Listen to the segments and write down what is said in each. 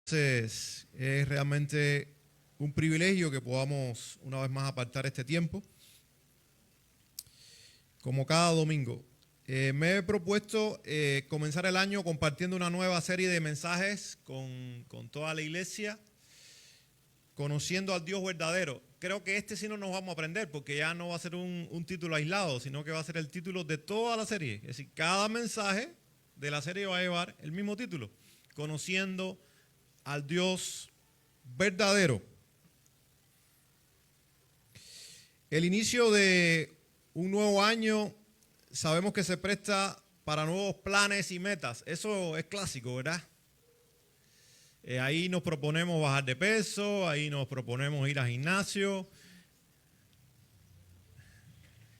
Entonces, es realmente un privilegio que podamos una vez más apartar este tiempo, como cada domingo. Me he propuesto comenzar el año compartiendo una nueva serie de mensajes con toda la iglesia, conociendo al Dios verdadero. Creo que este sí no nos vamos a aprender porque ya no va a ser un título aislado, sino que va a ser el título de toda la serie. Es decir, cada mensaje de la serie va a llevar el mismo título, conociendo al Dios verdadero. El inicio de un nuevo año sabemos que se presta para nuevos planes y metas. Eso es clásico, ¿verdad? Ahí nos proponemos bajar de peso, ahí nos proponemos ir al gimnasio,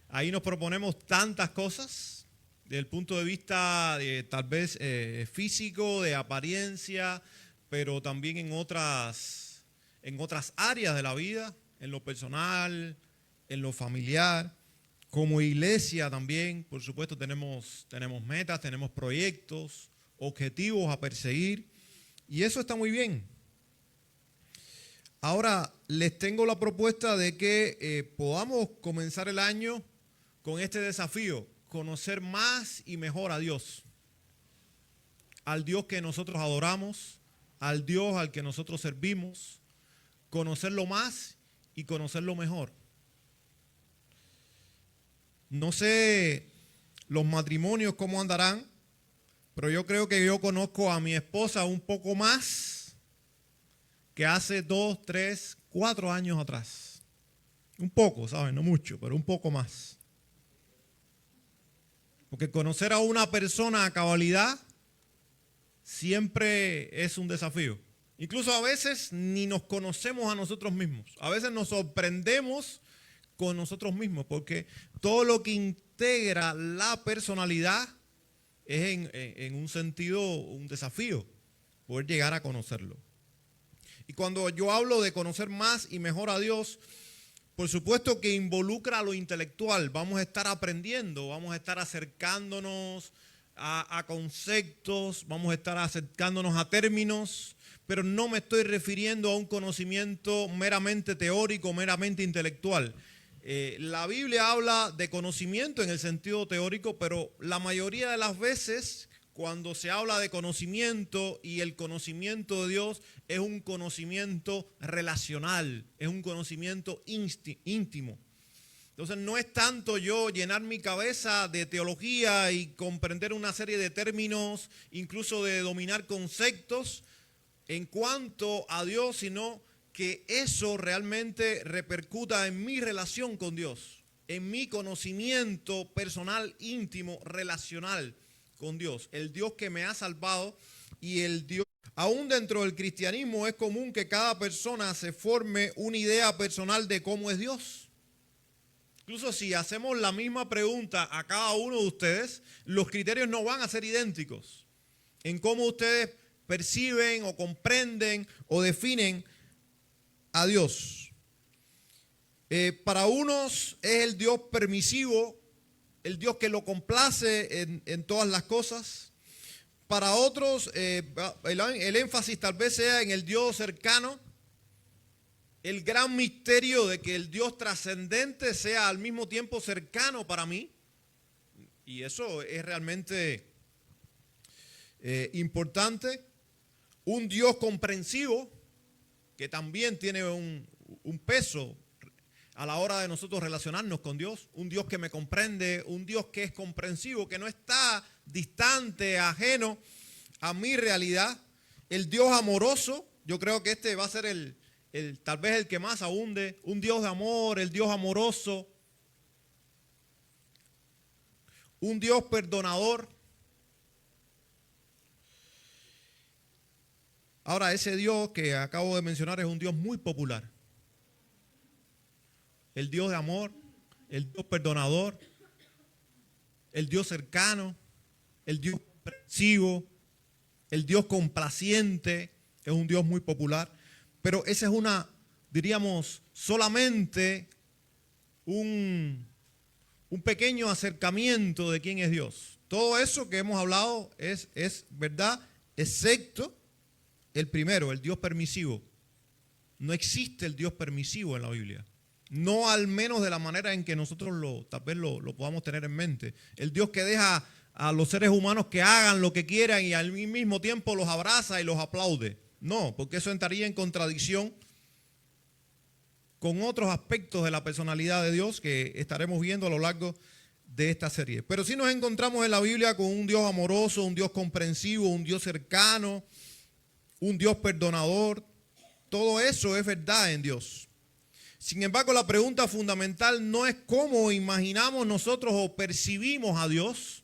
ahí nos proponemos tantas cosas desde el punto de vista tal vez físico, de apariencia, pero también en otras áreas de la vida, en lo personal, en lo familiar. Como iglesia también, por supuesto, tenemos metas, tenemos proyectos, objetivos a perseguir, y eso está muy bien. Ahora, les tengo la propuesta de que podamos comenzar el año con este desafío, conocer más y mejor a Dios, al Dios que nosotros adoramos, al Dios al que nosotros servimos, conocerlo más y conocerlo mejor. No sé los matrimonios cómo andarán, pero yo creo que yo conozco a mi esposa un poco más que hace 2, 3, 4 años atrás. Un poco, ¿saben? No mucho, pero un poco más. Porque conocer a una persona a cabalidad siempre es un desafío. Incluso a veces ni nos conocemos a nosotros mismos. A veces nos sorprendemos con nosotros mismos, porque todo lo que integra la personalidad es en un sentido un desafío, poder llegar a conocerlo. Y cuando yo hablo de conocer más y mejor a Dios, por supuesto que involucra a lo intelectual. Vamos a estar aprendiendo, vamos a estar acercándonos a conceptos, vamos a estar acercándonos a términos, pero no me estoy refiriendo a un conocimiento meramente teórico, meramente intelectual. La Biblia habla de conocimiento en el sentido teórico, pero la mayoría de las veces cuando se habla de conocimiento y el conocimiento de Dios es un conocimiento relacional, es un conocimiento íntimo. Entonces no es tanto yo llenar mi cabeza de teología y comprender una serie de términos, incluso de dominar conceptos en cuanto a Dios, sino que eso realmente repercuta en mi relación con Dios, en mi conocimiento personal, íntimo, relacional con Dios, el Dios que me ha salvado y el Dios. Aún dentro del cristianismo es común que cada persona se forme una idea personal de cómo es Dios. Incluso si hacemos la misma pregunta a cada uno de ustedes, los criterios no van a ser idénticos en cómo ustedes perciben o comprenden o definen a Dios. Para unos es el Dios permisivo, el Dios que lo complace en todas las cosas. Para otros el énfasis tal vez sea en el Dios cercano, el gran misterio de que el Dios trascendente sea al mismo tiempo cercano para mí. Y eso es realmente importante. Un Dios comprensivo, que también tiene un peso a la hora de nosotros relacionarnos con Dios. Un Dios que me comprende, un Dios que es comprensivo, que no está distante, ajeno a mi realidad. El Dios amoroso, yo creo que este va a ser tal vez el que más abunde. Un Dios de amor, el Dios amoroso. Un Dios perdonador. Ahora, ese Dios que acabo de mencionar es un Dios muy popular. El Dios de amor, el Dios perdonador, el Dios cercano, el Dios comprensivo, el Dios complaciente, es un Dios muy popular. Pero esa es diríamos, solamente un pequeño acercamiento de quién es Dios. Todo eso que hemos hablado es verdad, excepto el primero, el Dios permisivo. No existe el Dios permisivo en la Biblia. No al menos de la manera en que nosotros tal vez lo podamos tener en mente. El Dios que deja a los seres humanos que hagan lo que quieran y al mismo tiempo los abraza y los aplaude. No, porque eso entraría en contradicción con otros aspectos de la personalidad de Dios que estaremos viendo a lo largo de esta serie. Pero sí nos encontramos en la Biblia con un Dios amoroso, un Dios comprensivo, un Dios cercano, un Dios perdonador. Todo eso es verdad en Dios. Sin embargo, la pregunta fundamental no es cómo imaginamos nosotros o percibimos a Dios,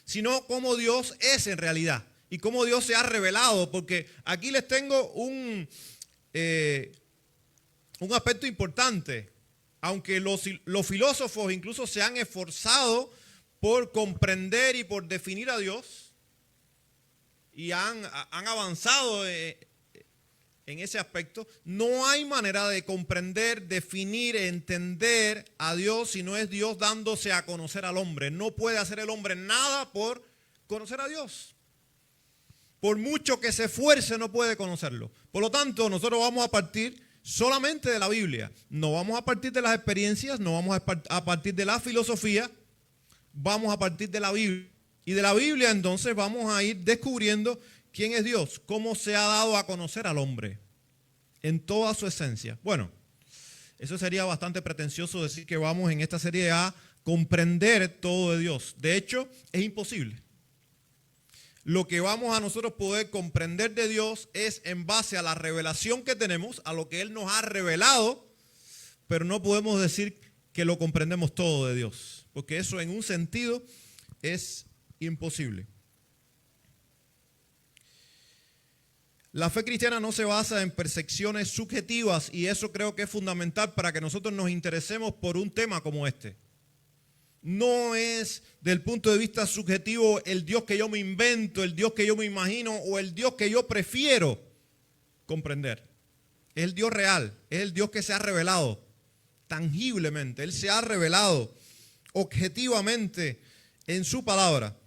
sino cómo Dios es en realidad y cómo Dios se ha revelado. Porque aquí les tengo un aspecto importante. Aunque los filósofos incluso se han esforzado por comprender y por definir a Dios y han avanzado en ese aspecto, no hay manera de comprender, definir, entender a Dios si no es Dios dándose a conocer al hombre. No puede hacer el hombre nada por conocer a Dios. Por mucho que se esfuerce, no puede conocerlo. Por lo tanto, nosotros vamos a partir solamente de la Biblia. No vamos a partir de las experiencias, no vamos a partir de la filosofía, vamos a partir de la Biblia. Y de la Biblia entonces vamos a ir descubriendo quién es Dios, cómo se ha dado a conocer al hombre en toda su esencia. Bueno, eso sería bastante pretencioso decir que vamos en esta serie a comprender todo de Dios. De hecho, es imposible. Lo que vamos a nosotros poder comprender de Dios es en base a la revelación que tenemos, a lo que Él nos ha revelado, pero no podemos decir que lo comprendemos todo de Dios, porque eso en un sentido es imposible. La fe cristiana no se basa en percepciones subjetivas y eso creo que es fundamental para que nosotros nos interesemos por un tema como este. No es del punto de vista subjetivo el Dios que yo me invento, el Dios que yo me imagino o el Dios que yo prefiero comprender. Es el Dios real, es el Dios que se ha revelado tangiblemente. Él se ha revelado objetivamente en su palabra.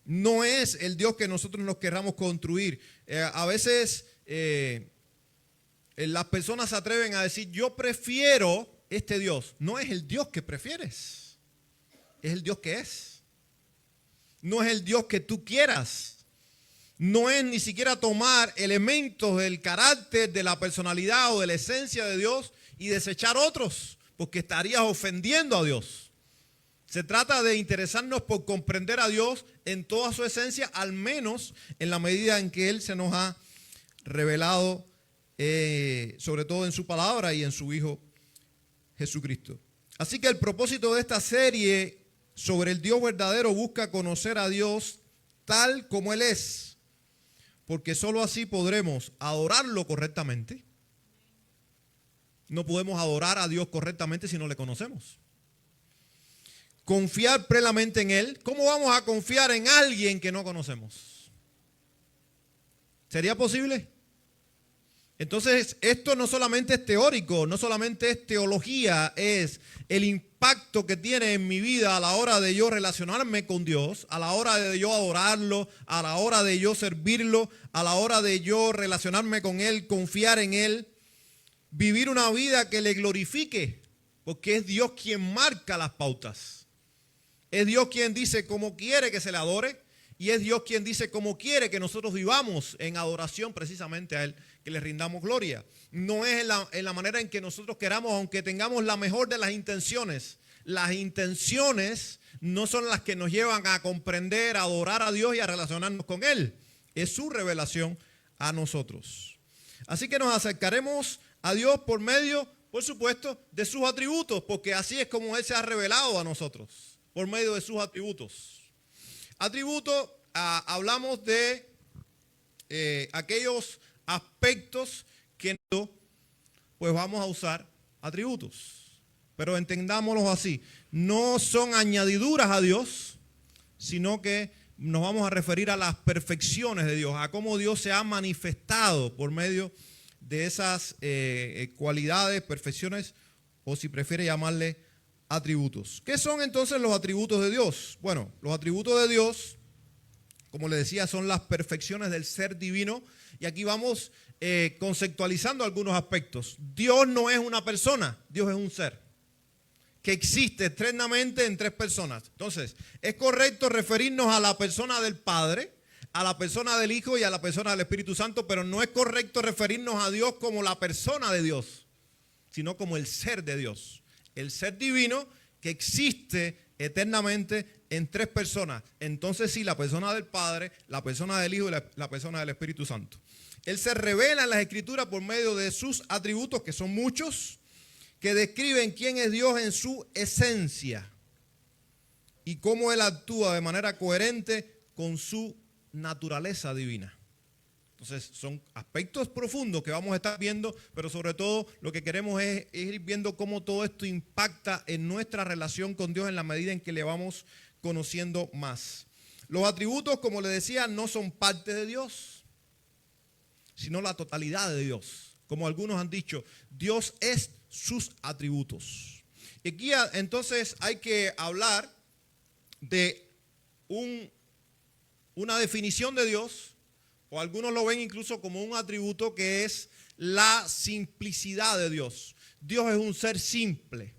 No es el Dios que nosotros nos querramos construir. A veces las personas se atreven a decir, yo prefiero este Dios. No es el Dios que prefieres, es el Dios que es. No es el Dios que tú quieras. No es ni siquiera tomar elementos del carácter, de la personalidad o de la esencia de Dios y desechar otros, porque estarías ofendiendo a Dios. Se trata de interesarnos por comprender a Dios en toda su esencia, al menos en la medida en que Él se nos ha revelado, sobre todo en su palabra y en su Hijo Jesucristo. Así que el propósito de esta serie sobre el Dios verdadero busca conocer a Dios tal como Él es, porque sólo así podremos adorarlo correctamente. No podemos adorar a Dios correctamente si no le conocemos. Confiar plenamente en Él. ¿Cómo vamos a confiar en alguien que no conocemos? ¿Sería posible? Entonces, esto no solamente es teórico, no solamente es teología, es el impacto que tiene en mi vida a la hora de yo relacionarme con Dios, a la hora de yo adorarlo, a la hora de yo servirlo, a la hora de yo relacionarme con Él, confiar en Él, vivir una vida que le glorifique, porque es Dios quien marca las pautas. Es Dios quien dice cómo quiere que se le adore y es Dios quien dice cómo quiere que nosotros vivamos en adoración precisamente a Él, que le rindamos gloria. No es en la manera en que nosotros queramos, aunque tengamos la mejor de las intenciones. Las intenciones no son las que nos llevan a comprender, a adorar a Dios y a relacionarnos con Él. Es su revelación a nosotros. Así que nos acercaremos a Dios por medio, por supuesto, de sus atributos, porque así es como Él se ha revelado a nosotros. Por medio de sus atributos. Atributos, hablamos de aquellos aspectos que no, pues vamos a usar atributos. Pero entendámoslos así. No son añadiduras a Dios, sino que nos vamos a referir a las perfecciones de Dios, a cómo Dios se ha manifestado por medio de esas cualidades, perfecciones, o si prefiere llamarle atributos. ¿Qué son entonces los atributos de Dios? Bueno, los atributos de Dios como le decía, son las perfecciones del ser divino. Y aquí vamos conceptualizando algunos aspectos. Dios no es una persona, Dios es un ser que existe eternamente en tres personas. Entonces, es correcto referirnos a la persona del Padre, a la persona del Hijo y a la persona del Espíritu Santo, pero no es correcto referirnos a Dios como la persona de Dios, sino como el ser de Dios. El ser divino que existe eternamente en tres personas. Entonces sí, la persona del Padre, la persona del Hijo y la persona del Espíritu Santo. Él se revela en las Escrituras por medio de sus atributos, que son muchos, que describen quién es Dios en su esencia y cómo Él actúa de manera coherente con su naturaleza divina. Entonces son aspectos profundos que vamos a estar viendo, pero sobre todo lo que queremos es ir viendo cómo todo esto impacta en nuestra relación con Dios en la medida en que le vamos conociendo más. Los atributos, como le decía, no son parte de Dios, sino la totalidad de Dios. Como algunos han dicho, Dios es sus atributos. Y aquí entonces hay que hablar de una definición de Dios, o algunos lo ven incluso como un atributo, que es la simplicidad de Dios. Dios es un ser simple.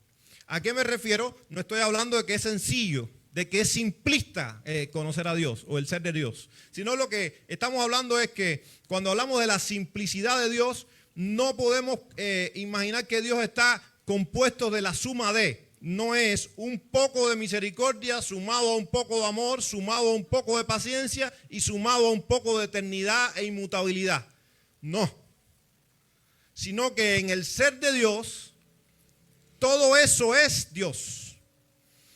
¿A qué me refiero? No estoy hablando de que es sencillo, de que es simplista conocer a Dios o el ser de Dios, sino lo que estamos hablando es que cuando hablamos de la simplicidad de Dios, no podemos imaginar que Dios está compuesto de la suma de. No es un poco de misericordia sumado a un poco de amor, sumado a un poco de paciencia y sumado a un poco de eternidad e inmutabilidad. No. Sino que en el ser de Dios, todo eso es Dios.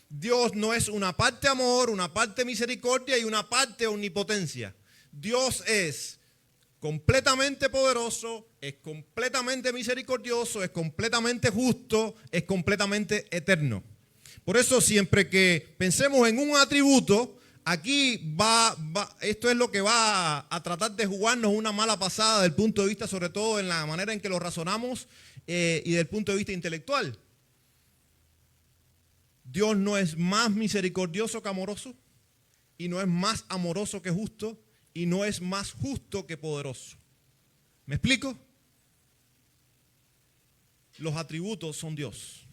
Dios no es una parte amor, una parte misericordia y una parte omnipotencia. Dios es completamente poderoso, es completamente misericordioso, es completamente justo, es completamente eterno. Por eso siempre que pensemos en un atributo, aquí esto es lo que va a tratar de jugarnos una mala pasada desde el punto de vista, sobre todo en la manera en que lo razonamos y desde el punto de vista intelectual. Dios no es más misericordioso que amoroso, y no es más amoroso que justo, y no es más justo que poderoso. ¿Me explico? Los atributos son Dios.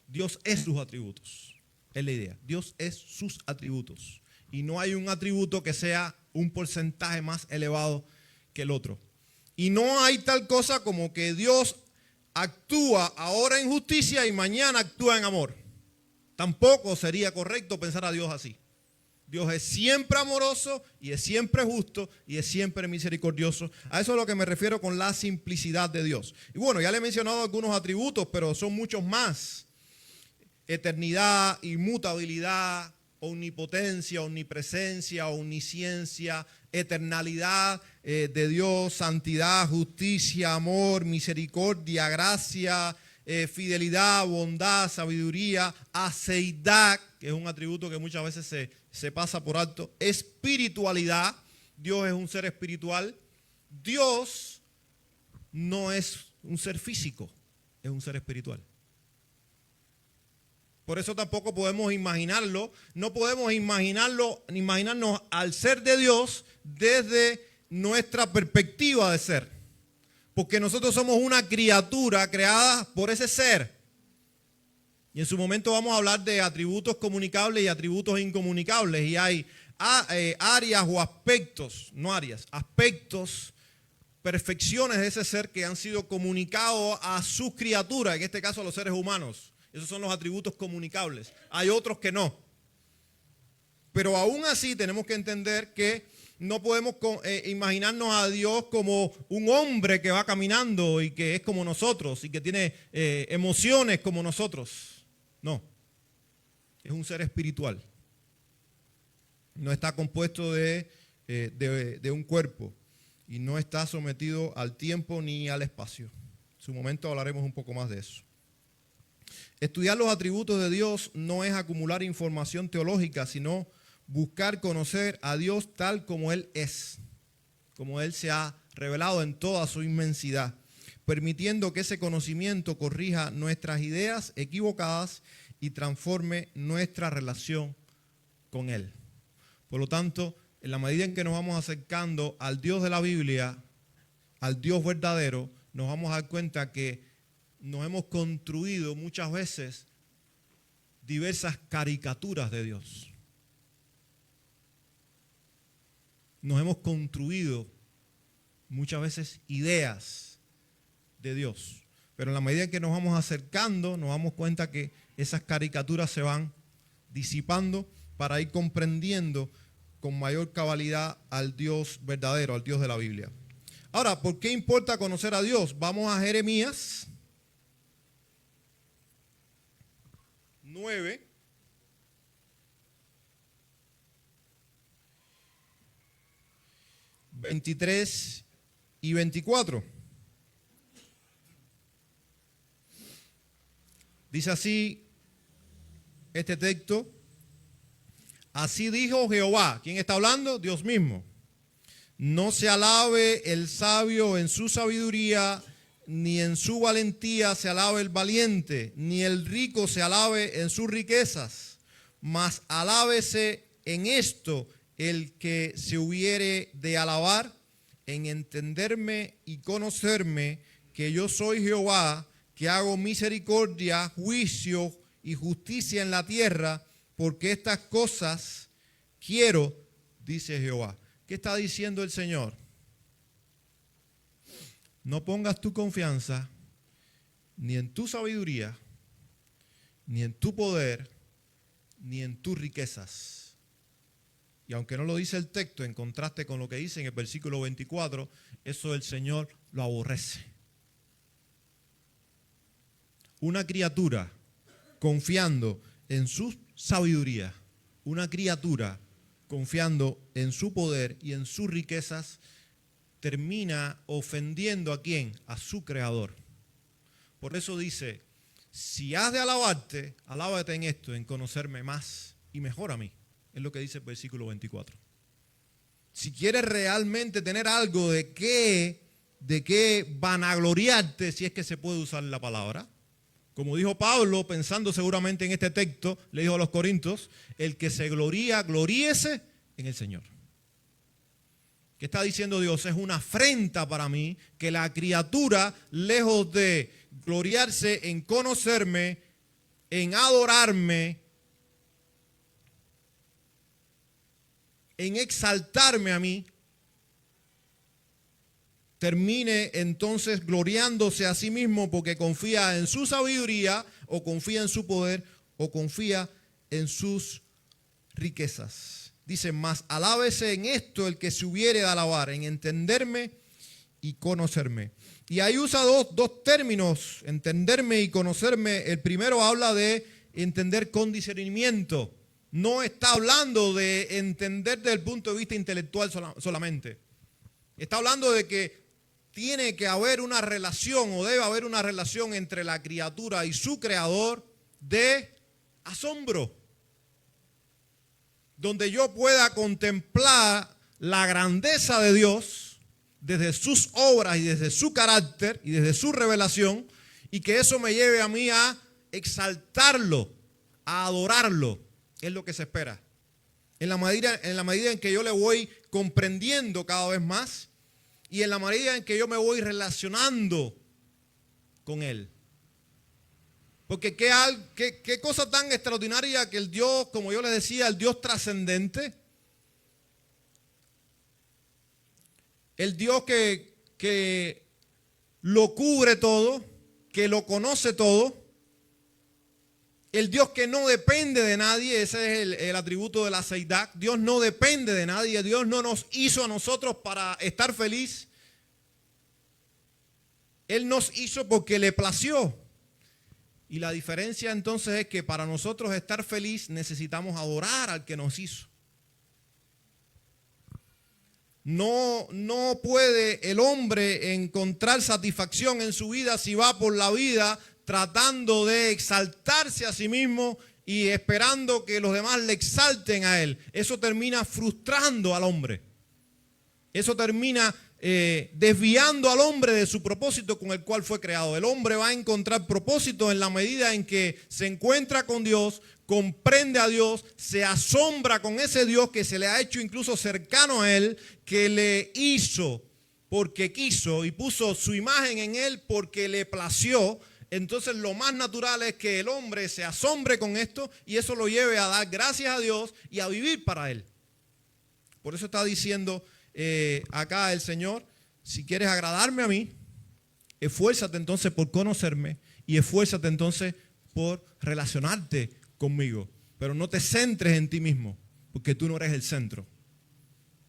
Dios es sus atributos. Es la idea. Dios es sus atributos. Y no hay un atributo que sea un porcentaje más elevado que el otro. Y no hay tal cosa como que Dios actúa ahora en justicia y mañana actúa en amor. Tampoco sería correcto pensar a Dios así. Dios es siempre amoroso y es siempre justo y es siempre misericordioso. A eso es a lo que me refiero con la simplicidad de Dios. Y bueno, ya le he mencionado algunos atributos, pero son muchos más. Eternidad, inmutabilidad, omnipotencia, omnipresencia, omnisciencia, eternalidad de Dios, santidad, justicia, amor, misericordia, gracia, fidelidad, bondad, sabiduría, aceidad, que es un atributo que muchas veces se pasa por alto, espiritualidad. Dios es un ser espiritual. Dios no es un ser físico, es un ser espiritual. Por eso tampoco podemos imaginarlo, no podemos imaginarnos al ser de Dios desde nuestra perspectiva de ser. Porque nosotros somos una criatura creada por ese ser. Y en su momento vamos a hablar de atributos comunicables y atributos incomunicables. Y hay áreas o aspectos, no áreas, aspectos, perfecciones de ese ser que han sido comunicados a sus criaturas, en este caso a los seres humanos. Esos son los atributos comunicables. Hay otros que no. Pero aún así tenemos que entender que no podemos imaginarnos a Dios como un hombre que va caminando y que es como nosotros y que tiene emociones como nosotros. No, es un ser espiritual. No está compuesto de un cuerpo y no está sometido al tiempo ni al espacio. En su momento hablaremos un poco más de eso. Estudiar los atributos de Dios no es acumular información teológica, sino buscar conocer a Dios tal como Él es, como Él se ha revelado en toda su inmensidad, permitiendo que ese conocimiento corrija nuestras ideas equivocadas y transforme nuestra relación con Él. Por lo tanto, en la medida en que nos vamos acercando al Dios de la Biblia, al Dios verdadero, nos vamos a dar cuenta que nos hemos construido muchas veces diversas caricaturas de Dios. Nos hemos construido muchas veces ideas de Dios. Pero en la medida en que nos vamos acercando, nos damos cuenta que esas caricaturas se van disipando para ir comprendiendo con mayor cabalidad al Dios verdadero, al Dios de la Biblia. Ahora, ¿por qué importa conocer a Dios? Vamos a Jeremías 9. (23 y 24). Dice así este texto: así dijo Jehová. ¿Quién está hablando? Dios mismo. No se alabe el sabio en su sabiduría, ni en su valentía se alabe el valiente, ni el rico se alabe en sus riquezas, mas alábese en esto el que se hubiere de alabar, en entenderme y conocerme, que yo soy Jehová, que hago misericordia, juicio y justicia en la tierra, porque estas cosas quiero, dice Jehová. ¿Qué está diciendo el Señor? No pongas tu confianza ni en tu sabiduría, ni en tu poder, ni en tus riquezas. Y aunque no lo dice el texto, en contraste con lo que dice en el versículo 24, eso el Señor lo aborrece. Una criatura confiando en su sabiduría, una criatura confiando en su poder y en sus riquezas, termina ofendiendo ¿a quién? A su creador. Por eso dice, si has de alabarte, alábate en esto, en conocerme más y mejor a mí. Es lo que dice el versículo 24. Si quieres realmente tener algo de qué vanagloriarte, si es que se puede usar la palabra, como dijo Pablo, pensando seguramente en este texto, le dijo a los Corintios, el que se gloría, gloríese en el Señor. ¿Qué está diciendo Dios? Es una afrenta para mí que la criatura, lejos de gloriarse en conocerme, en adorarme, en exaltarme a mí, termine entonces gloriándose a sí mismo porque confía en su sabiduría, o confía en su poder, o confía en sus riquezas. Dice, mas alábese en esto el que se hubiere de alabar, en entenderme y conocerme. Y ahí usa dos términos, entenderme y conocerme. El primero habla de entender con discernimiento. No está hablando de entender desde el punto de vista intelectual solamente. Está hablando de que tiene que haber una relación, o debe haber una relación entre la criatura y su creador de asombro, donde yo pueda contemplar la grandeza de Dios desde sus obras y desde su carácter y desde su revelación, y que eso me lleve a mí a exaltarlo, a adorarlo. Es lo que se espera. En la medida en que yo le voy comprendiendo cada vez más, y en la medida en que yo me voy relacionando con Él. Porque qué cosa tan extraordinaria que el Dios, como yo les decía, el Dios trascendente, el Dios que lo cubre todo, que lo conoce todo, el Dios que no depende de nadie. Ese es el atributo de la seidad. Dios no depende de nadie. Dios no nos hizo a nosotros para estar feliz. Él nos hizo porque le plació. Y la diferencia entonces es que para nosotros estar feliz necesitamos adorar al que nos hizo. No puede el hombre encontrar satisfacción en su vida si va por la vida tratando de exaltarse a sí mismo y esperando que los demás le exalten a él. Eso termina frustrando al hombre. Eso termina desviando al hombre de su propósito con el cual fue creado. El hombre va a encontrar propósito en la medida en que se encuentra con Dios, comprende a Dios, se asombra con ese Dios que se le ha hecho incluso cercano a él, que le hizo porque quiso y puso su imagen en él porque le plació. Entonces lo más natural es que el hombre se asombre con esto y eso lo lleve a dar gracias a Dios y a vivir para él. Por eso está diciendo acá el Señor, si quieres agradarme a mí, esfuérzate entonces por conocerme y esfuérzate entonces por relacionarte conmigo. Pero no te centres en ti mismo, porque tú no eres el centro.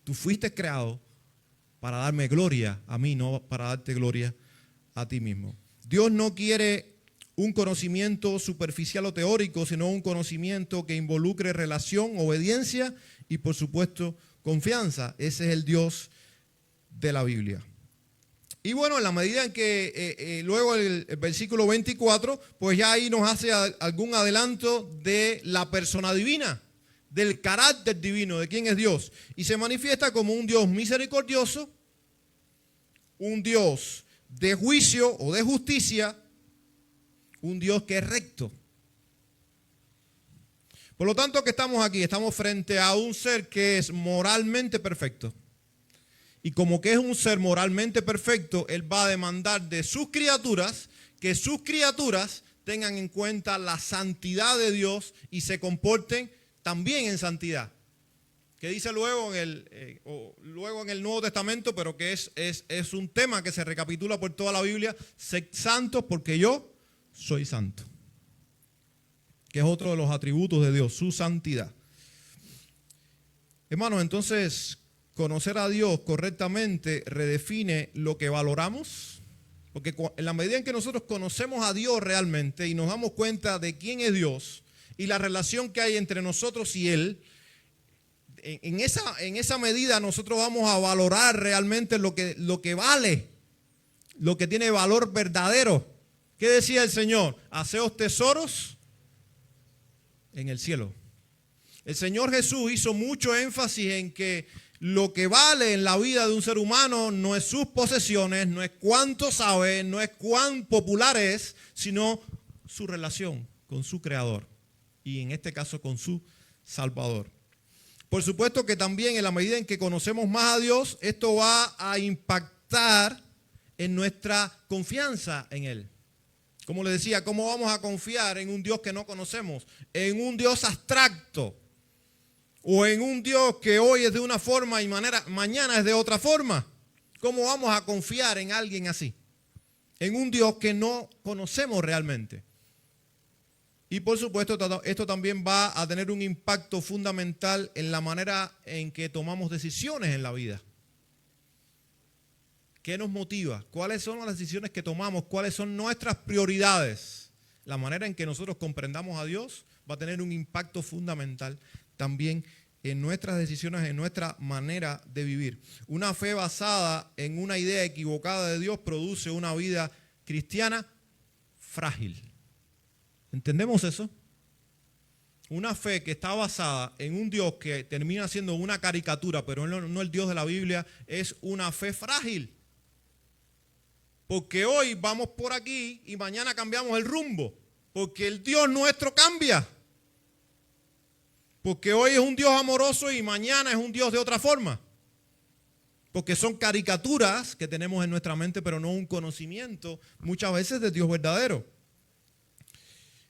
Tú fuiste creado para darme gloria a mí, no para darte gloria a ti mismo. Dios no quiere un conocimiento superficial o teórico, sino un conocimiento que involucre relación, obediencia y, por supuesto, confianza. Ese es el Dios de la Biblia. Y bueno, en la medida en que luego el versículo 24, pues ya ahí nos hace algún adelanto de la persona divina, del carácter divino, de quién es Dios. Y se manifiesta como un Dios misericordioso, un Dios de juicio o de justicia, un Dios que es recto. Por lo tanto, que estamos aquí, estamos frente a un ser que es moralmente perfecto. Y como que es un ser moralmente perfecto, Él va a demandar de sus criaturas que sus criaturas tengan en cuenta la santidad de Dios y se comporten también en santidad. Que dice luego en el Nuevo Testamento, pero que es un tema que se recapitula por toda la Biblia: sed santos porque yo soy santo. Que es otro de los atributos de Dios, su santidad. Hermanos, entonces, conocer a Dios correctamente redefine lo que valoramos, porque en la medida en que nosotros conocemos a Dios realmente y nos damos cuenta de quién es Dios y la relación que hay entre nosotros y Él, en esa medida nosotros vamos a valorar realmente lo que vale, lo que tiene valor verdadero. ¿Qué decía el Señor? Haceos tesoros en el cielo. El Señor Jesús hizo mucho énfasis en que lo que vale en la vida de un ser humano no es sus posesiones, no es cuánto sabe, no es cuán popular es, sino su relación con su Creador y en este caso con su Salvador. Por supuesto que también en la medida en que conocemos más a Dios, esto va a impactar en nuestra confianza en Él. Como les decía, ¿cómo vamos a confiar en un Dios que no conocemos? En un Dios abstracto. O en un Dios que hoy es de una forma y mañana es de otra forma. ¿Cómo vamos a confiar en alguien así? En un Dios que no conocemos realmente. Y por supuesto, esto también va a tener un impacto fundamental en la manera en que tomamos decisiones en la vida. ¿Qué nos motiva? ¿Cuáles son las decisiones que tomamos? ¿Cuáles son nuestras prioridades? La manera en que nosotros comprendamos a Dios va a tener un impacto fundamental también en nuestras decisiones, en nuestra manera de vivir. Una fe basada en una idea equivocada de Dios produce una vida cristiana frágil. ¿Entendemos eso? Una fe que está basada en un Dios que termina siendo una caricatura, pero no el Dios de la Biblia, es una fe frágil. Porque hoy vamos por aquí y mañana cambiamos el rumbo. Porque el Dios nuestro cambia. Porque hoy es un Dios amoroso y mañana es un Dios de otra forma. Porque son caricaturas que tenemos en nuestra mente, pero no un conocimiento muchas veces de Dios verdadero.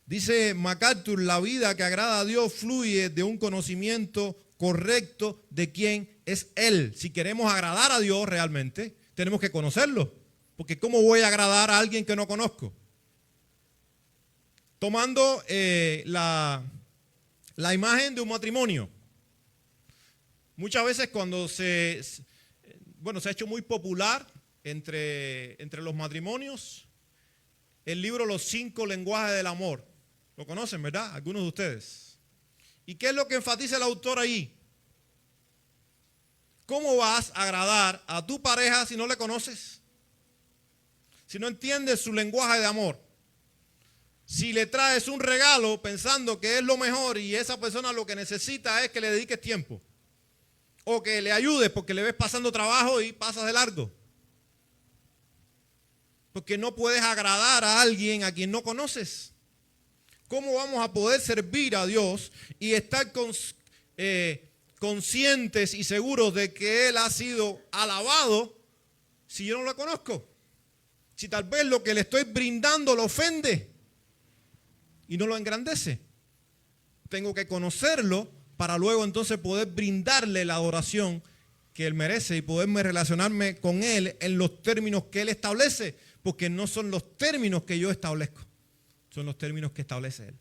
Dice MacArthur, la vida que agrada a Dios fluye de un conocimiento correcto de quién es Él. Si queremos agradar a Dios realmente, tenemos que conocerlo. Porque ¿cómo voy a agradar a alguien que no conozco? Tomando la imagen de un matrimonio. Muchas veces cuando se ha hecho muy popular entre los matrimonios el libro Los 5 lenguajes del amor. Lo conocen, ¿verdad? Algunos de ustedes. ¿Y qué es lo que enfatiza el autor ahí? ¿Cómo vas a agradar a tu pareja si no le conoces? Si no entiendes su lenguaje de amor. Si le traes un regalo pensando que es lo mejor y esa persona lo que necesita es que le dediques tiempo. O que le ayudes porque le ves pasando trabajo y pasas de largo. Porque no puedes agradar a alguien a quien no conoces. ¿cómo vamos a poder servir a Dios y estar conscientes y seguros de que Él ha sido alabado si yo no lo conozco? Si tal vez lo que le estoy brindando lo ofende y no lo engrandece. Tengo que conocerlo para luego entonces poder brindarle la adoración que Él merece y poderme relacionarme con Él en los términos que Él establece, porque no son los términos que yo establezco, son los términos que establece Él.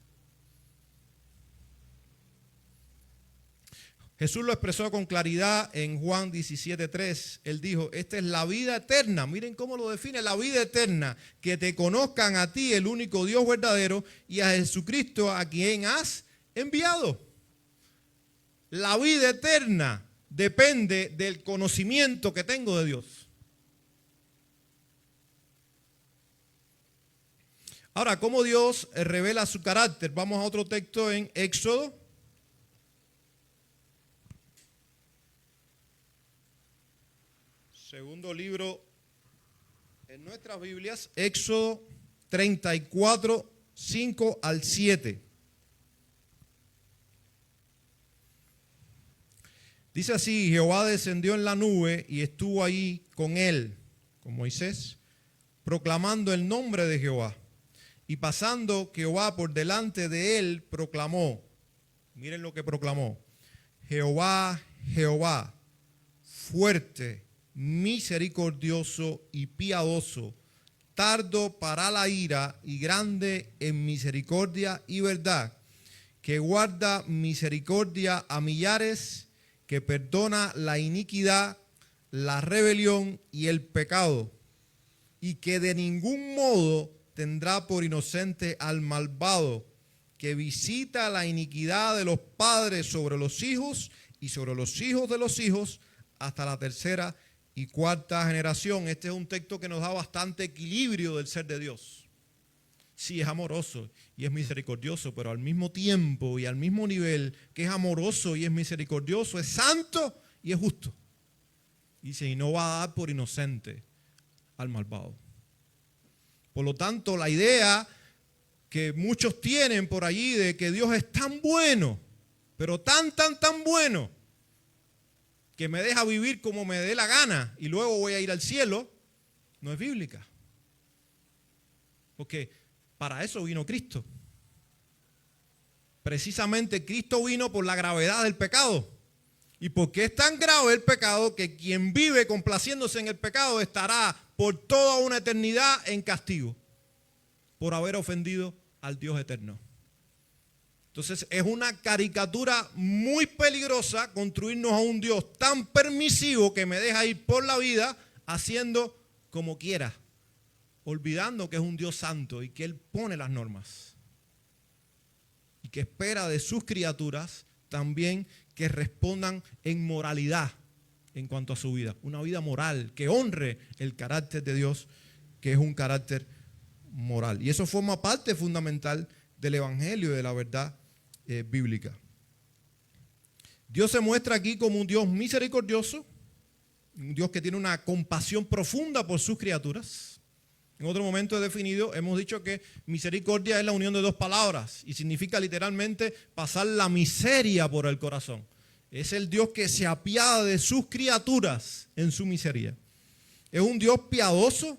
Jesús lo expresó con claridad en Juan 17:3. Él dijo, esta es la vida eterna. Miren cómo lo define, la vida eterna, que te conozcan a ti, el único Dios verdadero, y a Jesucristo, a quien has enviado. La vida eterna depende del conocimiento que tengo de Dios. Ahora, ¿cómo Dios revela su carácter? Vamos a otro texto en Éxodo. Segundo libro en nuestras Biblias, Éxodo 34, 5 al 7. Dice así, Jehová descendió en la nube y estuvo ahí con él, con Moisés, proclamando el nombre de Jehová. Y pasando Jehová por delante de él, proclamó, miren lo que proclamó, Jehová, Jehová, fuerte, misericordioso y piadoso, tardo para la ira y grande en misericordia y verdad, que guarda misericordia a millares, que perdona la iniquidad, la rebelión y el pecado, y que de ningún modo tendrá por inocente al malvado, que visita la iniquidad de los padres sobre los hijos y sobre los hijos de los hijos hasta la tercera y cuarta generación. Este es un texto que nos da bastante equilibrio del ser de Dios. Sí, es amoroso y es misericordioso, pero al mismo tiempo y al mismo nivel que es amoroso y es misericordioso, es santo y es justo. Dice, y no va a dar por inocente al malvado. Por lo tanto, la idea que muchos tienen por allí de que Dios es tan bueno, pero tan bueno, que me deja vivir como me dé la gana y luego voy a ir al cielo, no es bíblica. Porque para eso vino Cristo. Precisamente Cristo vino por la gravedad del pecado. Y porque es tan grave el pecado que quien vive complaciéndose en el pecado estará por toda una eternidad en castigo por haber ofendido al Dios eterno. Entonces es una caricatura muy peligrosa construirnos a un Dios tan permisivo que me deja ir por la vida haciendo como quiera, olvidando que es un Dios santo y que Él pone las normas y que espera de sus criaturas también que respondan en moralidad en cuanto a su vida, una vida moral que honre el carácter de Dios, que es un carácter moral. Y eso forma parte fundamental del evangelio y de la verdad bíblica. Dios se muestra aquí como un Dios misericordioso, un Dios que tiene una compasión profunda por sus criaturas. En otro momento definido, hemos dicho que misericordia es la unión de dos palabras y significa literalmente pasar la miseria por el corazón. Es el Dios que se apiada de sus criaturas en su miseria. Es un Dios piadoso,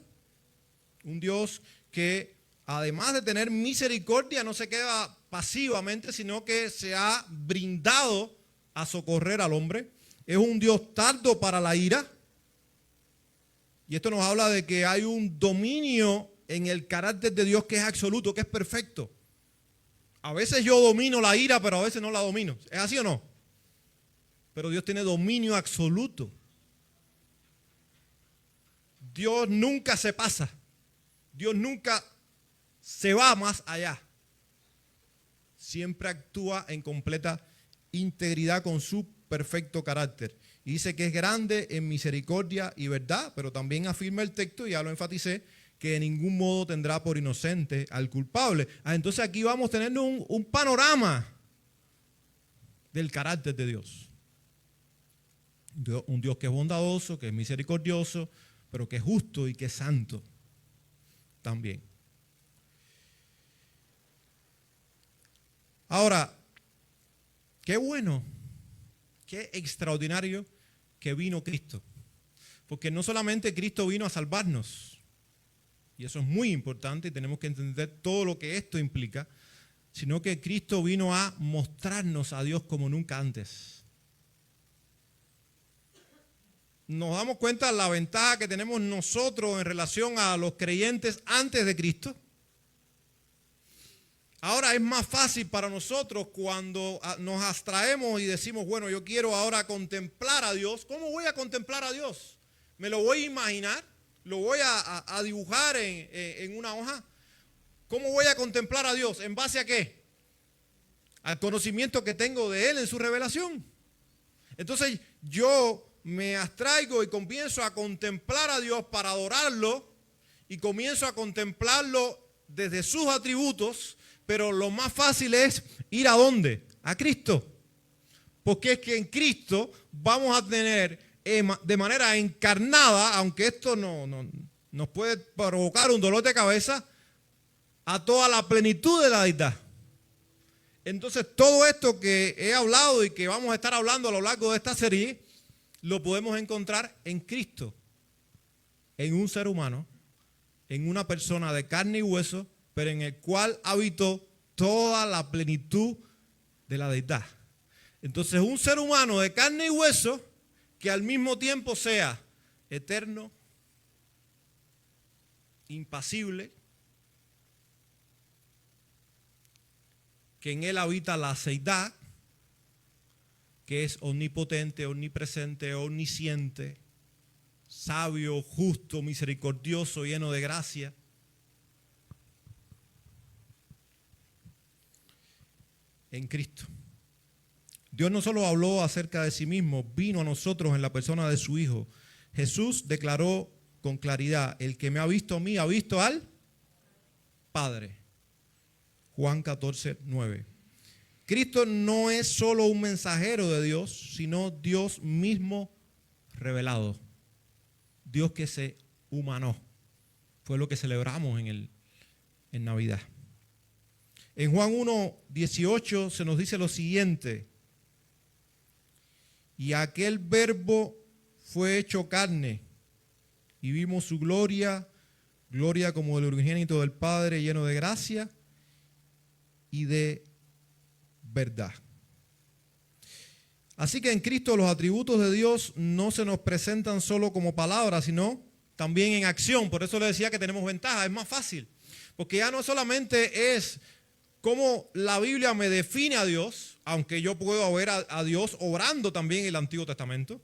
un Dios que además de tener misericordia no se queda pasivamente, sino que se ha brindado a socorrer al hombre. Es un Dios tardo para la ira. Y esto nos habla de que hay un dominio en el carácter de Dios que es absoluto, que es perfecto. A veces yo domino la ira, pero a veces no la domino. ¿Es así o no? Pero Dios tiene dominio absoluto. Dios nunca se pasa. Dios nunca se va más allá. Siempre actúa en completa integridad con su perfecto carácter. Y dice que es grande en misericordia y verdad, pero también afirma el texto, y ya lo enfaticé, que de ningún modo tendrá por inocente al culpable. Entonces aquí vamos teniendo un panorama del carácter de Dios. Un Dios que es bondadoso, que es misericordioso, pero que es justo y que es santo también. Ahora, qué bueno, qué extraordinario que vino Cristo. Porque no solamente Cristo vino a salvarnos, y eso es muy importante y tenemos que entender todo lo que esto implica, sino que Cristo vino a mostrarnos a Dios como nunca antes. Nos damos cuenta de la ventaja que tenemos nosotros en relación a los creyentes antes de Cristo. Ahora es más fácil para nosotros cuando nos abstraemos y decimos, bueno, yo quiero ahora contemplar a Dios. ¿Cómo voy a contemplar a Dios? ¿Me lo voy a imaginar? ¿Lo voy a dibujar en una hoja? ¿Cómo voy a contemplar a Dios? ¿En base a qué? Al conocimiento que tengo de Él en su revelación. Entonces yo me abstraigo y comienzo a contemplar a Dios para adorarlo y comienzo a contemplarlo desde sus atributos, pero lo más fácil es ir ¿a dónde? A Cristo. Porque es que en Cristo vamos a tener de manera encarnada, aunque esto nos puede provocar un dolor de cabeza, a toda la plenitud de la deidad. Entonces todo esto que he hablado y que vamos a estar hablando a lo largo de esta serie, lo podemos encontrar en Cristo, en un ser humano, en una persona de carne y hueso, pero en el cual habitó toda la plenitud de la deidad. Entonces un ser humano de carne y hueso que al mismo tiempo sea eterno, impasible, que en él habita la seidad, que es omnipotente, omnipresente, omnisciente, sabio, justo, misericordioso, lleno de gracia. En Cristo. Dios no solo habló acerca de sí mismo, vino a nosotros en la persona de su Hijo. Jesús declaró con claridad, el que me ha visto a mí, ha visto al Padre. Juan 14, 9. Cristo no es solo un mensajero de Dios, sino Dios mismo revelado. Dios que se humanó. Fue lo que celebramos en Navidad. En Juan 1, 18 se nos dice lo siguiente. Y aquel verbo fue hecho carne y vimos su gloria, gloria como del unigénito del Padre, lleno de gracia y de verdad. Así que en Cristo los atributos de Dios no se nos presentan solo como palabras, sino también en acción. Por eso le decía que tenemos ventaja, es más fácil. Porque ya no solamente es cómo la Biblia me define a Dios, aunque yo puedo ver a Dios obrando también en el Antiguo Testamento,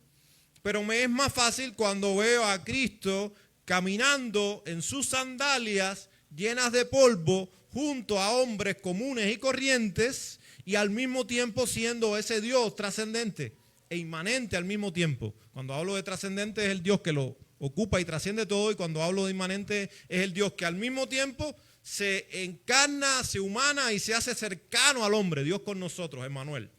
pero me es más fácil cuando veo a Cristo caminando en sus sandalias llenas de polvo junto a hombres comunes y corrientes y al mismo tiempo siendo ese Dios trascendente e inmanente al mismo tiempo. Cuando hablo de trascendente es el Dios que lo ocupa y trasciende todo, y cuando hablo de inmanente es el Dios que al mismo tiempo se encarna, se humana y se hace cercano al hombre. Dios con nosotros, Emmanuel.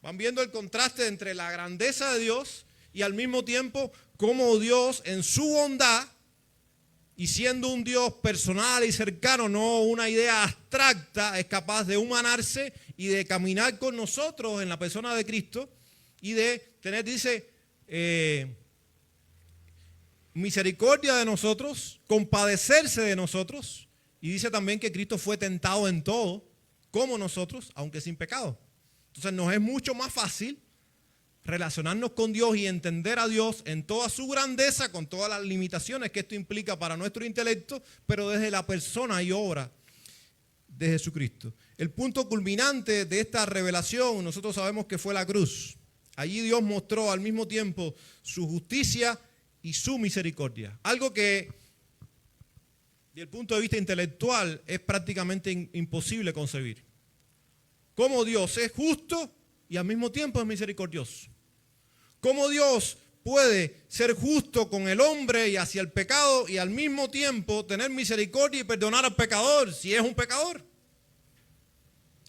Van viendo el contraste entre la grandeza de Dios y al mismo tiempo cómo Dios en su bondad y siendo un Dios personal y cercano, no una idea abstracta, es capaz de humanarse y de caminar con nosotros en la persona de Cristo y de tener, dice, misericordia de nosotros, compadecerse de nosotros. Y dice también que Cristo fue tentado en todo, como nosotros, aunque sin pecado. Entonces nos es mucho más fácil relacionarnos con Dios y entender a Dios en toda su grandeza, con todas las limitaciones que esto implica para nuestro intelecto, pero desde la persona y obra de Jesucristo. El punto culminante de esta revelación, nosotros sabemos que fue la cruz. Allí Dios mostró al mismo tiempo su justicia y su misericordia. Algo que, desde el punto de vista intelectual, es prácticamente imposible concebir. Cómo Dios es justo y al mismo tiempo es misericordioso. Cómo Dios puede ser justo con el hombre y hacia el pecado y al mismo tiempo tener misericordia y perdonar al pecador si es un pecador.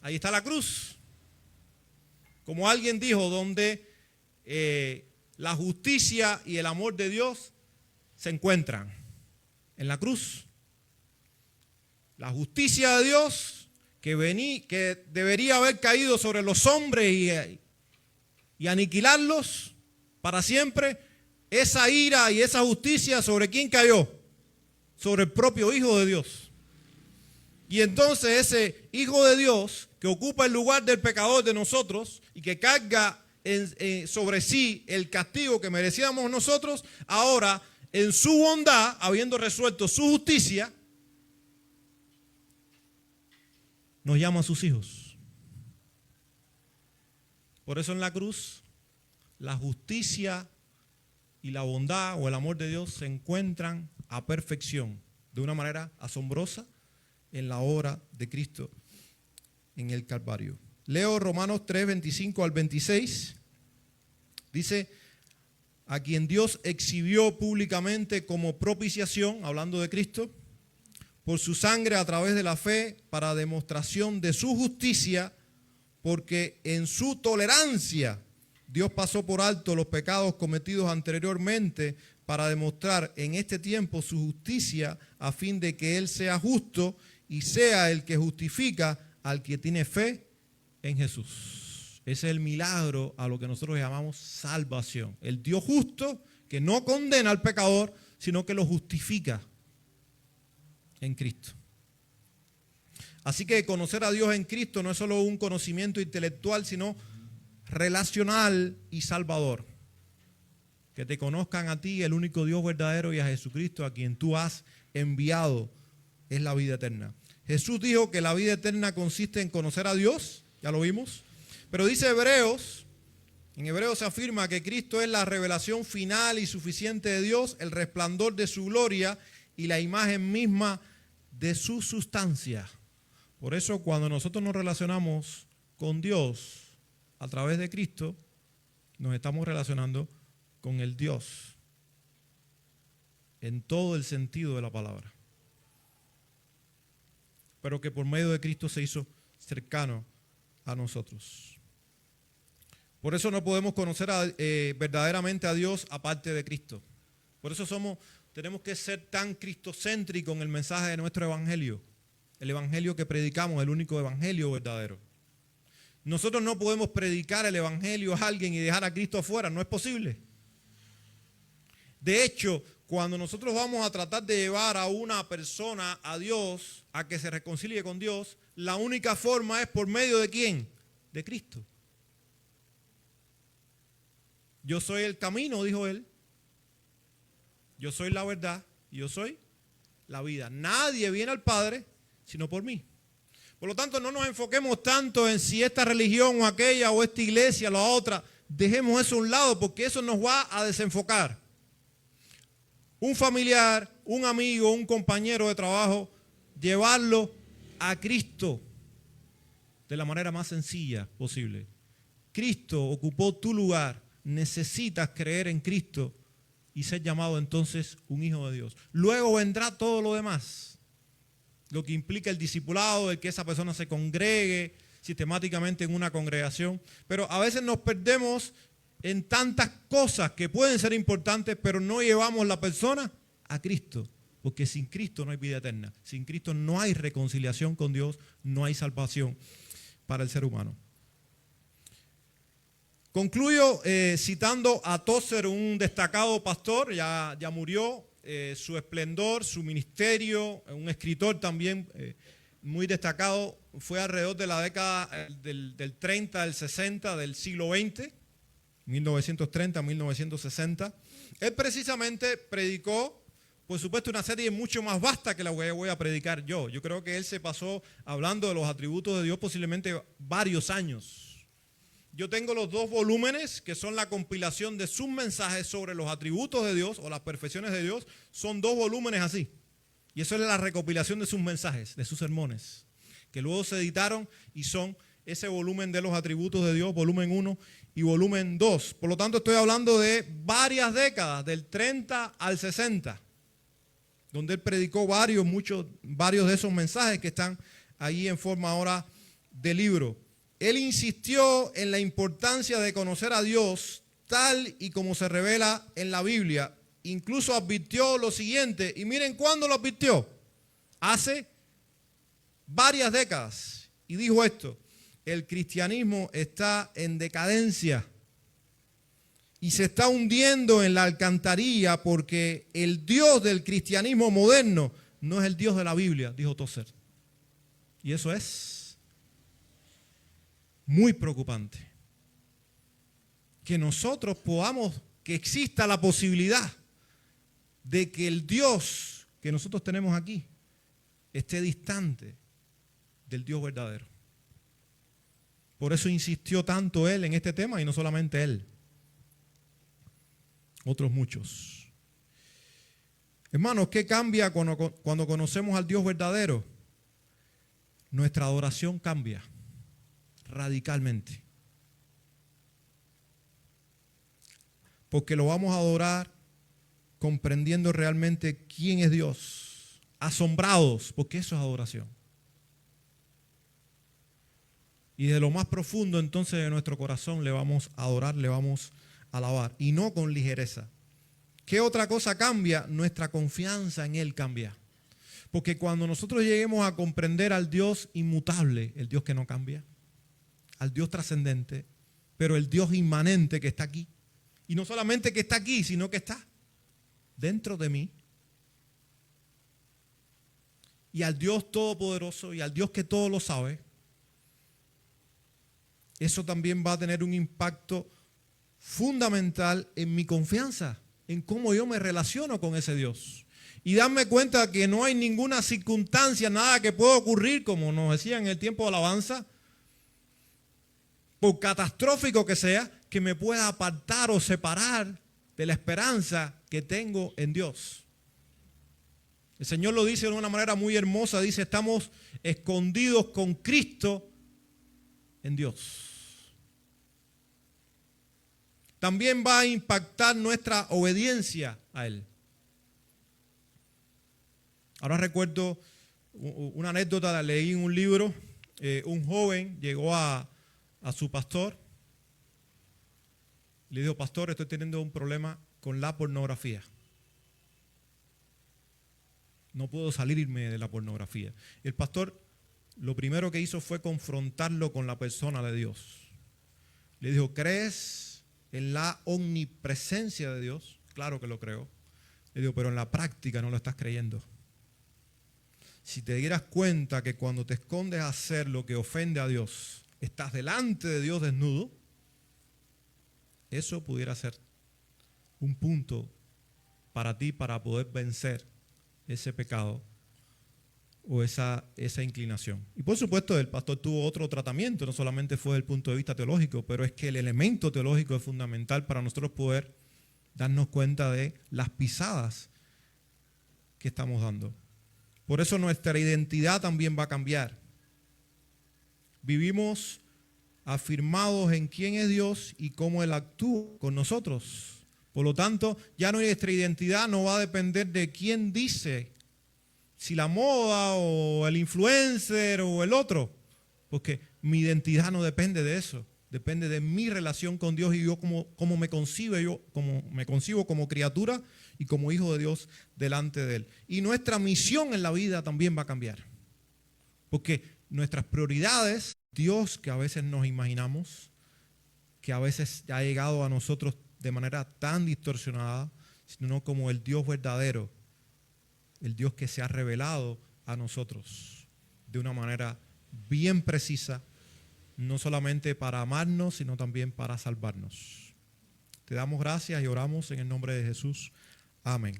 Ahí está la cruz. Como alguien dijo, donde la justicia y el amor de Dios se encuentran en la cruz. La justicia de Dios que debería haber caído sobre los hombres y aniquilarlos para siempre, esa ira y esa justicia, ¿sobre quién cayó? Sobre el propio Hijo de Dios. Y entonces ese Hijo de Dios que ocupa el lugar del pecador de nosotros y que carga sobre sí el castigo que merecíamos nosotros, ahora en su bondad, habiendo resuelto su justicia, nos llama a sus hijos. Por eso en la cruz, la justicia y la bondad o el amor de Dios se encuentran a perfección, de una manera asombrosa, en la obra de Cristo en el Calvario. Leo Romanos 3, 25 al 26. Dice, a quien Dios exhibió públicamente como propiciación, hablando de Cristo, por su sangre a través de la fe, para demostración de su justicia, porque en su tolerancia Dios pasó por alto los pecados cometidos anteriormente, para demostrar en este tiempo su justicia, a fin de que Él sea justo y sea el que justifica al que tiene fe en Jesús. Ese es el milagro a lo que nosotros llamamos salvación. El Dios justo que no condena al pecador, sino que lo justifica en Cristo. Así que conocer a Dios en Cristo no es solo un conocimiento intelectual, sino relacional y salvador. Que te conozcan a ti, el único Dios verdadero, y a Jesucristo, a quien tú has enviado, es la vida eterna. Jesús dijo que la vida eterna consiste en conocer a Dios, ya lo vimos, pero dice Hebreos, en Hebreos se afirma que Cristo es la revelación final y suficiente de Dios, el resplandor de su gloria y la imagen misma de su sustancia. Por eso cuando nosotros nos relacionamos con Dios a través de Cristo, nos estamos relacionando con el Dios en todo el sentido de la palabra, pero que por medio de Cristo se hizo cercano a nosotros. Por eso no podemos conocer verdaderamente a Dios aparte de Cristo. Por eso tenemos que ser tan cristocéntricos en el mensaje de nuestro evangelio, el evangelio que predicamos, el único evangelio verdadero. Nosotros no podemos predicar el evangelio a alguien y dejar a Cristo afuera, no es posible. De hecho, cuando nosotros vamos a tratar de llevar a una persona a Dios, a que se reconcilie con Dios, la única forma es por medio de ¿quién? De Cristo. Yo soy el camino, dijo él. Yo soy la verdad y yo soy la vida. Nadie viene al Padre sino por mí. Por lo tanto, no nos enfoquemos tanto en si esta religión o aquella o esta iglesia o la otra. Dejemos eso a un lado porque eso nos va a desenfocar. Un familiar, un amigo, un compañero de trabajo, llevarlo a Cristo de la manera más sencilla posible. Cristo ocupó tu lugar. Necesitas creer en Cristo y ser llamado entonces un hijo de Dios. Luego vendrá todo lo demás, lo que implica el discipulado, el que esa persona se congregue sistemáticamente en una congregación. Pero a veces nos perdemos en tantas cosas que pueden ser importantes, pero no llevamos la persona a Cristo. Porque sin Cristo no hay vida eterna. Sin Cristo no hay reconciliación con Dios, no hay salvación para el ser humano. Concluyo citando a Tozer, un destacado pastor, ya murió, su esplendor, su ministerio, un escritor también muy destacado, fue alrededor de la década del 30, del 60, del siglo XX, 1930, 1960. Él precisamente predicó, por supuesto, una serie mucho más vasta que la que voy a predicar yo. Yo creo que él se pasó hablando de los atributos de Dios posiblemente varios años. Yo tengo los 2 volúmenes que son la compilación de sus mensajes sobre los atributos de Dios o las perfecciones de Dios. Son 2 volúmenes así. Y eso es la recopilación de sus mensajes, de sus sermones, que luego se editaron y son ese volumen de los atributos de Dios, volumen 1 y volumen 2. Por lo tanto, estoy hablando de varias décadas, del 30 al 60, donde él predicó varios de esos mensajes que están ahí en forma ahora de libro. Él insistió en la importancia de conocer a Dios tal y como se revela en la Biblia. Incluso advirtió lo siguiente, y miren cuándo lo advirtió. Hace varias décadas. y dijo esto: el cristianismo está en decadencia y se está hundiendo en la alcantarilla porque el Dios del cristianismo moderno no es el Dios de la Biblia, dijo Tozer. Y eso es muy preocupante. Que nosotros podamos, que exista la posibilidad de que el Dios que nosotros tenemos aquí esté distante del Dios verdadero. Por eso insistió tanto él en este tema, y no solamente él, otros muchos. Hermanos, ¿qué cambia cuando conocemos al Dios verdadero? Nuestra adoración cambia radicalmente. Porque lo vamos a adorar comprendiendo realmente quién es Dios, asombrados, porque eso es adoración. Y de lo más profundo entonces de nuestro corazón le vamos a adorar, le vamos a alabar, y no con ligereza. ¿Qué otra cosa cambia? Nuestra confianza en Él cambia. Porque cuando nosotros lleguemos a comprender al Dios inmutable, el Dios que no cambia, al Dios trascendente, pero el Dios inmanente que está aquí, y no solamente que está aquí, sino que está dentro de mí, y al Dios todopoderoso y al Dios que todo lo sabe, eso también va a tener un impacto fundamental en mi confianza, en cómo yo me relaciono con ese Dios. Y darme cuenta que no hay ninguna circunstancia, nada que pueda ocurrir, como nos decían en el tiempo de alabanza, por catastrófico que sea, que me pueda apartar o separar de la esperanza que tengo en Dios. El Señor lo dice de una manera muy hermosa, dice: estamos escondidos con Cristo en Dios. También va a impactar nuestra obediencia a Él. Ahora recuerdo una anécdota, la leí en un libro. Un joven llegó a su pastor. Le dijo: pastor, estoy teniendo un problema con la pornografía. No puedo salirme de la pornografía. El pastor lo primero que hizo fue confrontarlo con la persona de Dios. Le dijo: ¿crees en la omnipresencia de Dios? Claro que lo creo. Le digo: pero en la práctica no lo estás creyendo. Si te dieras cuenta que cuando te escondes a hacer lo que ofende a Dios, estás delante de Dios desnudo, eso pudiera ser un punto para ti para poder vencer ese pecado o esa inclinación. Y por supuesto el pastor tuvo otro tratamiento, no solamente fue desde el punto de vista teológico, pero es que el elemento teológico es fundamental para nosotros poder darnos cuenta de las pisadas que estamos dando. Por eso nuestra identidad también va a cambiar. Vivimos afirmados en quién es Dios y cómo Él actúa con nosotros. Por lo tanto, ya nuestra identidad no va a depender de quién dice, si la moda o el influencer o el otro, porque mi identidad no depende de eso, depende de mi relación con Dios y yo cómo me concibo como criatura y como hijo de Dios delante de Él. Y nuestra misión en la vida también va a cambiar, porque nuestras prioridades, Dios que a veces nos imaginamos, que a veces ha llegado a nosotros de manera tan distorsionada, sino como el Dios verdadero, el Dios que se ha revelado a nosotros de una manera bien precisa, no solamente para amarnos, sino también para salvarnos. Te damos gracias y oramos en el nombre de Jesús. Amén.